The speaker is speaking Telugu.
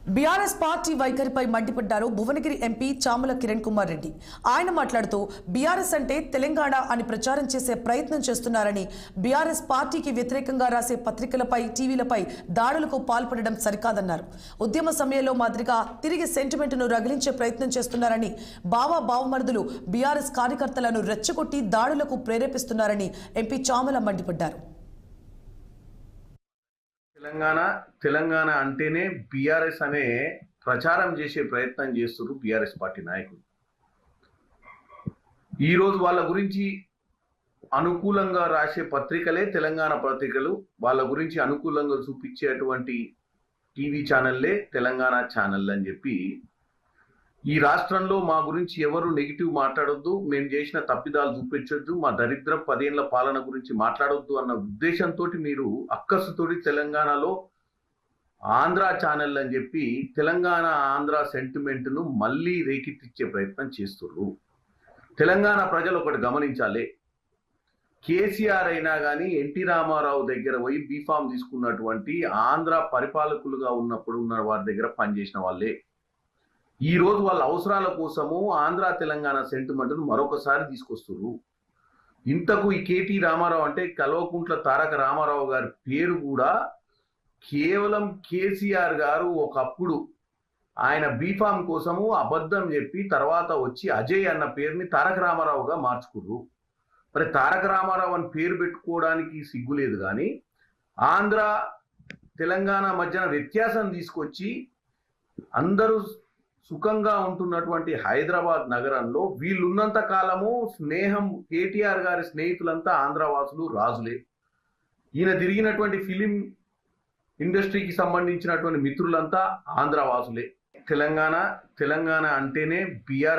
బీఆర్ఎస్ పార్టీ వైఖరిపై మండిపడ్డారు భువనగిరి ఎంపీ చామల కిరణ్ కుమార్ రెడ్డి. ఆయన మాట్లాడుతూ బీఆర్ఎస్ అంటే తెలంగాణ అని ప్రచారం చేసే ప్రయత్నం చేస్తున్నారని, బీఆర్ఎస్ పార్టీకి వ్యతిరేకంగా రాసే పత్రికలపై, టీవీలపై దాడులకు పాల్పడడం సరికాదన్నారు. ఉద్యమ సమయంలో మాదిరిగా తిరిగి సెంటిమెంట్ను రగిలించే ప్రయత్నం చేస్తున్నారని, బావమరుదులు బీఆర్ఎస్ కార్యకర్తలను రెచ్చగొట్టి దాడులకు ప్రేరేపిస్తున్నారని ఎంపీ చామల మండిపడ్డారు. తెలంగాణ అంటేనే బీఆర్ఎస్ అనే ప్రచారం చేసే ప్రయత్నం చేస్తున్నారు బీఆర్ఎస్ పార్టీ నాయకులు. ఈరోజు వాళ్ళ గురించి అనుకూలంగా రాసే పత్రికలే తెలంగాణ పత్రికలు, వాళ్ళ గురించి అనుకూలంగా చూపించేటువంటి టీవీ ఛానల్లే తెలంగాణ ఛానల్ అని చెప్పి, ఈ రాష్ట్రంలో మా గురించి ఎవరు నెగిటివ్ మాట్లాడొద్దు, మేము చేసిన తప్పిదాలు చూపించొద్దు, మా దరిద్ర 10 ఏళ్ల పాలన గురించి మాట్లాడొద్దు అన్న ఉద్దేశంతో మీరు అక్కసుతోటి తెలంగాణలో ఆంధ్ర ఛానల్ అని చెప్పి తెలంగాణ ఆంధ్ర సెంటిమెంట్ను మళ్ళీ రేకెత్తిచ్చే ప్రయత్నం చేస్తున్నారు. తెలంగాణ ప్రజలు ఒకటి గమనించాలి, కేసీఆర్ అయినా కానీ ఎన్టీ రామారావు దగ్గర పోయి బీఫామ్ తీసుకున్నటువంటి ఆంధ్ర పరిపాలకులుగా ఉన్నప్పుడు ఉన్న వారి దగ్గర పనిచేసిన వాళ్ళే. ఈ రోజు వాళ్ళ అవసరాల కోసము ఆంధ్ర తెలంగాణ సెంటిమెంట్ను మరొకసారి తీసుకొస్తున్నారు. ఇంతకు ఈ కేటీ రామారావు అంటే కల్వకుంట్ల తారక రామారావు గారి పేరు కూడా కేవలం కేసీఆర్ గారు ఒకప్పుడు ఆయన బీఫామ్ కోసము అబద్ధం చెప్పి తర్వాత వచ్చి అజయ్ అన్న పేరుని తారక రామారావుగా మార్చుకున్నారు. మరి తారక రామారావు అని పేరు పెట్టుకోవడానికి సిగ్గులేదు, కానీ ఆంధ్ర తెలంగాణ మధ్యన వ్యత్యాసం తీసుకొచ్చి అందరూ సుఖంగా ఉంటున్నటువంటి హైదరాబాద్ నగరంలో వీళ్ళున్నంత కాలము స్నేహం, కేటీఆర్ గారి స్నేహితులంతా ఆంధ్రవాసులు రాజులే. ఈయన తిరిగినటువంటి ఫిలిం ఇండస్ట్రీకి సంబంధించినటువంటి మిత్రులంతా ఆంధ్రవాసులే. తెలంగాణ అంటేనే బీఆర్